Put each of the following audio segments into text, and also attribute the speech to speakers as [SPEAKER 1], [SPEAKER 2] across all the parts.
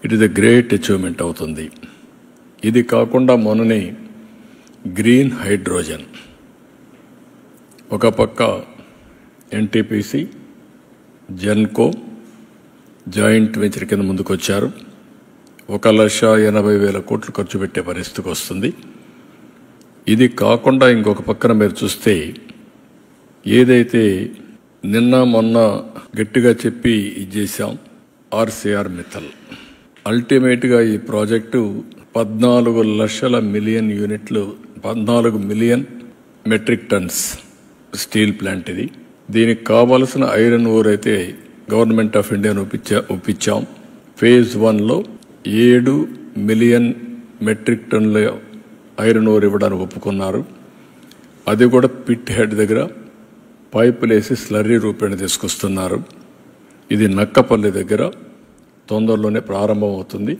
[SPEAKER 1] It is a great achievement అవుతుంది. ఇది కాకుండా మొన్ననే గ్రీన్ హైడ్రోజన్ ఒక పక్క ఎన్టీపీసీ, జెన్కో జాయింట్ వెంచర్ కింద ముందుకొచ్చారు. 1,80,000 కోట్లు ఖర్చు పెట్టే పరిస్థితికి వస్తుంది. ఇది కాకుండా ఇంకొక పక్కన మీరు చూస్తే ఏదైతే నిన్న మొన్న గట్టిగా చెప్పి ఇది చేశాం ఆర్సీఆర్ మిత్తల్, అల్టిమేట్గా ఈ ప్రాజెక్టు 14 లక్షల మిలియన్ యూనిట్లు, 14 million metric tons steel plant. ఇది దీనికి కావలసిన ఐరన్ ఓర్ అయితే గవర్నమెంట్ ఆఫ్ ఇండియాను ఒప్పించాం. ఫేజ్ 1లో 7 మిలియన్ మెట్రిక్ టన్నుల ఐరన్ ఓర్ ఇవ్వడానికి ఒప్పుకున్నారు. అది కూడా పిట్ హెడ్ దగ్గర పైపులు వేసి స్లర్రీ రూపేణ తీసుకొస్తున్నారు. ఇది నక్కపల్లి దగ్గర తొందరలోనే ప్రారంభం అవుతుంది.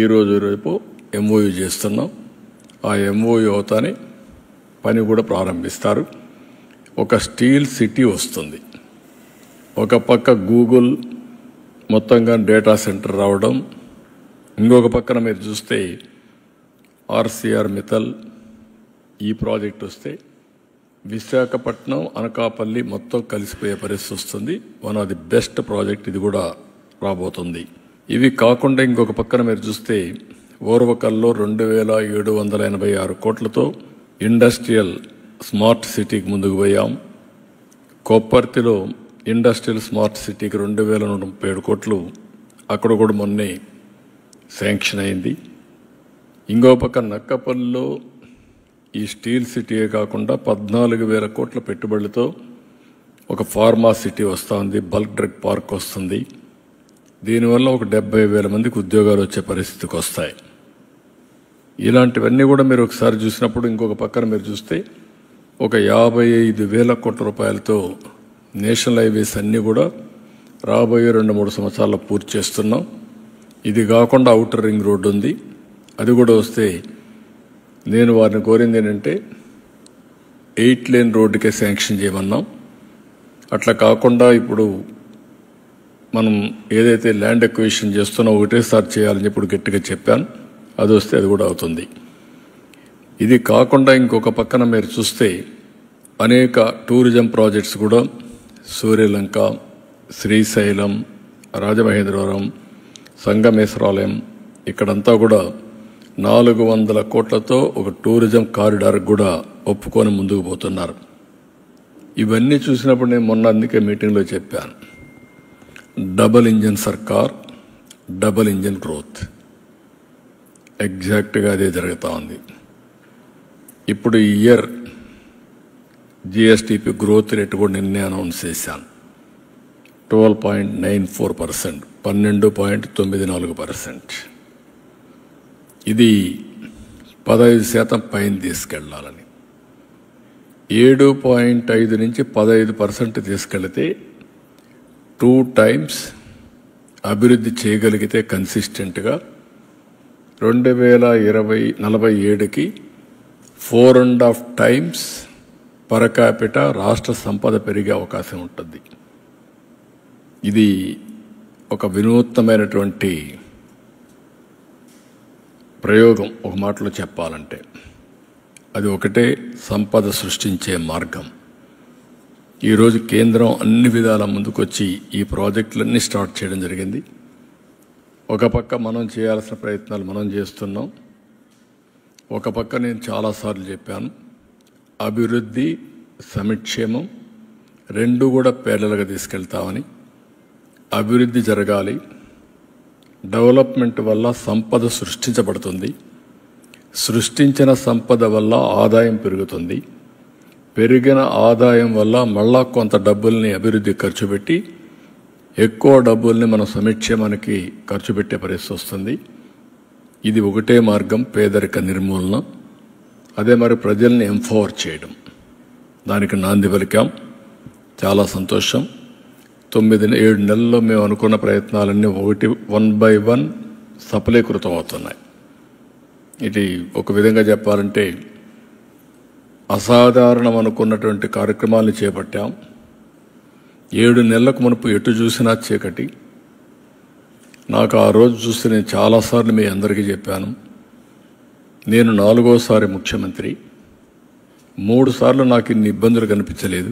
[SPEAKER 1] ఈరోజు రేపు ఎంఓయూ చేస్తున్నాం. ఆ ఎంఓయూ అవుతానే పని కూడా ప్రారంభిస్తారు. ఒక స్టీల్ సిటీ వస్తుంది. ఒక పక్క గూగుల్ మొత్తంగా డేటా సెంటర్ రావడం, ఇంకొక పక్కన మీరు చూస్తే ఆర్సీఆర్ మిత్తల్ ఈ ప్రాజెక్ట్ వస్తే విశాఖపట్నం, అనకాపల్లి మొత్తం కలిసిపోయే పరిస్థితి వస్తుంది. One of the best project ఇది కూడా రాబోతుంది. ఇవి కాకుండా ఇంకొక పక్కన మీరు చూస్తే ఓర్వకల్లో 2,786 కోట్లతో ఇండస్ట్రియల్ స్మార్ట్ సిటీకి ముందుకు పోయాం. కొప్పర్తిలో ఇండస్ట్రియల్ స్మార్ట్ సిటీకి 2,137 కోట్లు అక్కడ కూడా మొన్నే శాంక్షన్ అయింది. ఇంకో పక్క నక్కపల్లిలో ఈ స్టీల్ సిటీయే కాకుండా 14,000 కోట్ల పెట్టుబడులతో ఒక ఫార్మా సిటీ వస్తుంది, బల్క్ డ్రగ్ పార్క్ వస్తుంది. దీనివల్ల ఒక 70,000 మందికి ఉద్యోగాలు వచ్చే పరిస్థితికి వస్తాయి. ఇలాంటివన్నీ కూడా మీరు ఒకసారి చూసినప్పుడు ఇంకొక పక్కన మీరు చూస్తే ఒక 55,000 కోట్ల రూపాయలతో నేషనల్ హైవేస్ అన్నీ కూడా రాబోయే 2-3 సంవత్సరాల్లో పూర్తి చేస్తున్నాం. ఇది కాకుండా ఔటర్ రింగ్ రోడ్డు ఉంది, అది కూడా వస్తే నేను వారిని కోరింది ఏంటంటే 8 లేన్ రోడ్డుకే శాంక్షన్ చేయమన్నాం. అట్లా కాకుండా ఇప్పుడు మనం ఏదైతే ల్యాండ్ ఎక్విజిషన్ చేస్తున్నా ఒకటేసారి చేయాలని ఇప్పుడు గట్టిగా చెప్పాను. అది వస్తే అది కూడా అవుతుంది. ఇది కాకుండా ఇంకొక పక్కన మీరు చూస్తే అనేక టూరిజం ప్రాజెక్ట్స్ కూడా సూర్యలంక, శ్రీశైలం, రాజమహేంద్రవరం, సంగమేశ్వరాలయం ఇక్కడంతా కూడా 400 కోట్లతో ఒక టూరిజం కారిడార్ కూడా ఒప్పుకొని ముందుకు పోతున్నారు. ఇవన్నీ చూసినప్పుడు నేను మొన్న అందుకే మీటింగ్లో చెప్పాను, డబుల్ ఇంజన్ సర్కార్, డబుల్ ఇంజన్ గ్రోత్. ఎగ్జాక్ట్గా అదే జరుగుతూ ఉంది. ఇప్పుడు ఈ ఇయర్ జిఎస్టిపి గ్రోత్ రేట్ కూడా నిన్నే అనౌన్స్ చేశాను. 12.94%, 12.94%. ఇది 15% పైన తీసుకెళ్లాలని. 7.5 నుంచి 15% తీసుకెళ్తే 2 times అభివృద్ధి చేయగలిగితే కన్సిస్టెంట్గా 2047కి 4.5 times పర్ క్యాపిటా రాష్ట్ర సంపద పెరిగే అవకాశం ఉంటుంది. ఇది ఒక వినూత్నమైనటువంటి ప్రయోగం. ఒక మాటలో చెప్పాలంటే అది ఒకటే సంపద సృష్టించే మార్గం. ఈరోజు కేంద్రం అన్ని విధాల ముందుకొచ్చి ఈ ప్రాజెక్టులన్నీ స్టార్ట్ చేయడం జరిగింది. ఒక పక్క మనం చేయాల్సిన ప్రయత్నాలు మనం చేస్తున్నాం. ఒక పక్క నేను చాలాసార్లు చెప్పాను, అభివృద్ధి, సంక్షేమం రెండు కూడా పేర్లలుగా తీసుకెళ్తామని. అభివృద్ధి జరగాలి, డెవలప్మెంట్ వల్ల సంపద సృష్టించబడుతుంది, సృష్టించిన సంపద వల్ల ఆదాయం పెరుగుతుంది, పెరిగిన ఆదాయం వల్ల మళ్ళా కొంత డబ్బుల్ని అభివృద్ధి ఖర్చు పెట్టి ఎక్కువ డబ్బుల్ని మన సంక్షేమానికి ఖర్చు పెట్టే పరిస్థితి వస్తుంది. ఇది ఒకటే మార్గం, పేదరిక నిర్మూలన. అదే మరి ప్రజల్ని ఎంపవర్ చేయడం, దానికి నాంది పలికాం. చాలా సంతోషం. 9-7 నెలల్లో మేము అనుకున్న ప్రయత్నాలన్నీ 1 by 1 సఫలీకృతం అవుతున్నాయి. ఇది ఒక విధంగా చెప్పాలంటే అసాధారణం అనుకున్నటువంటి కార్యక్రమాలను చేపట్టాం. 7 నెలలకు మునుపు ఎటు చూసినా చీకటి, నాకు ఆ రోజు చూస్తే నేను చాలాసార్లు మీ అందరికీ చెప్పాను, నేను 4వసారి ముఖ్యమంత్రి, 3 సార్లు నాకు ఇన్ని ఇబ్బందులు కనిపించలేదు.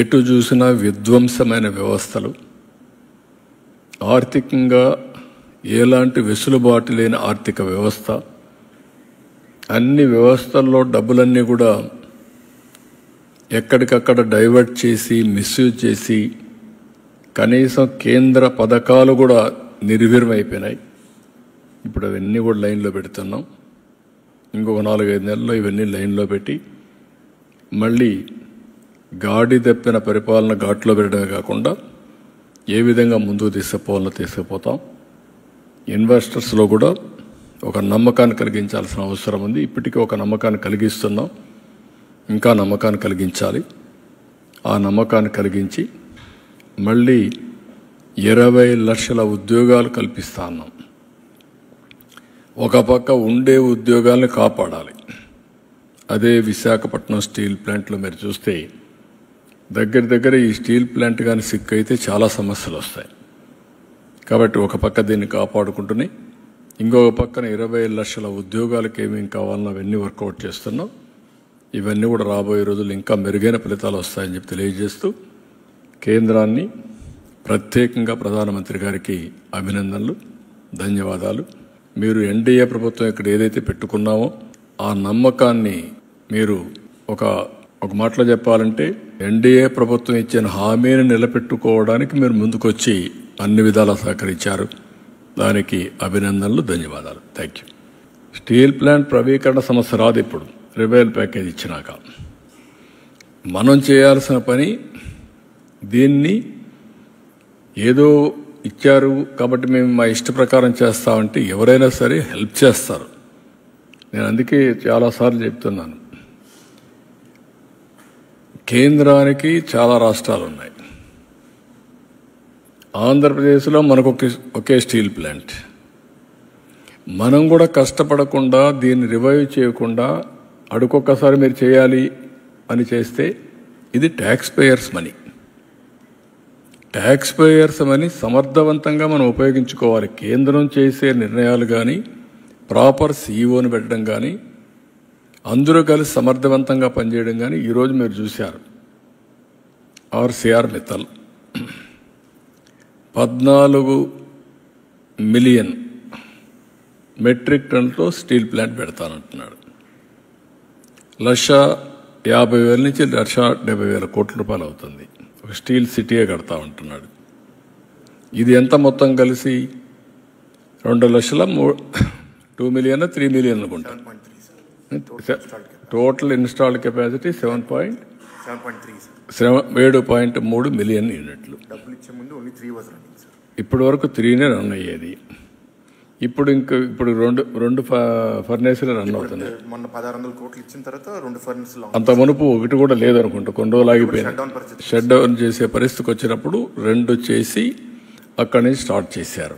[SPEAKER 1] ఎటు చూసినా విధ్వంసమైన వ్యవస్థలు, ఆర్థికంగా ఎలాంటి వెసులుబాటు లేని ఆర్థిక వ్యవస్థ, అన్ని వ్యవస్థల్లో డబ్బులన్నీ కూడా ఎక్కడికక్కడ డైవర్ట్ చేసి మిస్యూజ్ చేసి కనీసం కేంద్ర పథకాలు కూడా నిర్వీర్యమైపోయినాయి. ఇప్పుడు అవన్నీ కూడా లైన్లో పెడుతున్నాం. ఇంకొక 4-5 నెలల్లో ఇవన్నీ లైన్లో పెట్టి మళ్ళీ గాడి తప్పిన పరిపాలన ఘాట్లో పెట్టడమే కాకుండా ఏ విధంగా ముందుకు తీసుకుపోతాం. ఇన్వెస్టర్స్లో కూడా ఒక నమ్మకాన్ని కలిగించాల్సిన అవసరం ఉంది. ఇప్పటికీ ఒక నమ్మకాన్ని కలిగిస్తున్నాం, ఇంకా నమ్మకాన్ని కలిగించాలి. ఆ నమ్మకాన్ని కలిగించి మళ్ళీ 20 లక్షల ఉద్యోగాలు కల్పిస్తా ఉన్నాం. ఒక పక్క ఉండే ఉద్యోగాల్ని కాపాడాలి. అదే విశాఖపట్నం స్టీల్ ప్లాంట్లో మీరు చూస్తే దగ్గర ఈ స్టీల్ ప్లాంట్ కానీ సిక్ అయితే చాలా సమస్యలు వస్తాయి. కాబట్టి ఒక పక్క దీన్ని కాపాడుకుంటూనే ఇంకొక పక్కన 20 లక్షల ఉద్యోగాలకు ఏమేమి కావాలన్నా అవన్నీ వర్కౌట్ చేస్తున్నాం. ఇవన్నీ కూడా రాబోయే రోజులు ఇంకా మెరుగైన ఫలితాలు వస్తాయని చెప్పి తెలియజేస్తూ కేంద్రాన్ని, ప్రత్యేకంగా ప్రధానమంత్రి గారికి అభినందనలు, ధన్యవాదాలు. మీరు ఎన్డీఏ ప్రభుత్వం ఇక్కడ ఏదైతే పెట్టుకున్నామో ఆ నమ్మకాన్ని మీరు ఒక మాటలో చెప్పాలంటే ఎన్డీఏ ప్రభుత్వం ఇచ్చిన హామీని నిలబెట్టుకోవడానికి మీరు ముందుకొచ్చి అన్ని విధాలా సహకరించారు. దానికి అభినందనలు, ధన్యవాదాలు. Thank you. స్టీల్ ప్లాంట్ ప్రవీకరణ సమస్య రాదు. ఇప్పుడు రివైవల్ ప్యాకేజ్ ఇచ్చినాక మనం చేయాల్సిన పని, దీన్ని ఏదో ఇచ్చారు కాబట్టి మేము మా ఇష్ట ప్రకారం చేస్తామంటే ఎవరైనా సరే హెల్ప్ చేస్తారు. నేను అందుకే చాలాసార్లు చెప్తున్నాను, కేంద్రానికి చాలా రాష్ట్రాలు ఉన్నాయి. ఆంధ్రప్రదేశ్లో మనకు ఒకే స్టీల్ ప్లాంట్. మనం కూడా కష్టపడకుండా దీన్ని రివైవ్ చేయకుండా అడుకొక్కసారి మీరు చేయాలి అని చేస్తే ఇది tax payers money. Tax payers money సమర్థవంతంగా మనం ఉపయోగించుకోవాలి. కేంద్రం చేసే నిర్ణయాలు కానీ, ప్రాపర్ సీఈఓని పెట్టడం కానీ, అందరూ కలిసి సమర్థవంతంగా పనిచేయడం కానీ ఈరోజు మీరు చూశారు. ఆర్సీఆర్ మిత్తల్ 14 మిలియన్ మెట్రిక్ టన్నులతో స్టీల్ ప్లాంట్ పెడతానంటున్నాడు. 1,50,000 నుంచి 1,70,000 కోట్ల రూపాయలు అవుతుంది. ఒక స్టీల్ సిటీయే కడతా ఉంటున్నాడు. ఇది ఎంత మొత్తం కలిసి 2 మిలియన్ 3 మిలియన్ అనుకుంటా. టోటల్ ఇన్స్టాల్డ్ కెపాసిటీ 7.3 మిలియన్ యూనిట్లు. ఇప్పటి వరకు 3నే రన్ అయ్యేది. ఇప్పుడు రెండు ఫర్నేసులు రన్ అవుతుంది.
[SPEAKER 2] మొన్న 1,600 కోట్లు ఇచ్చిన తర్వాత 2 ఫర్నేసులు,
[SPEAKER 1] అంత మునుపు ఒకటి కూడా లేదనుకుంటా. కొన్ని రోజులు ఆగిపోయింది. షట్ డౌన్ చేసే పరిస్థితికి వచ్చినప్పుడు 2 చేసి అక్కడి నుంచి స్టార్ట్ చేశారు.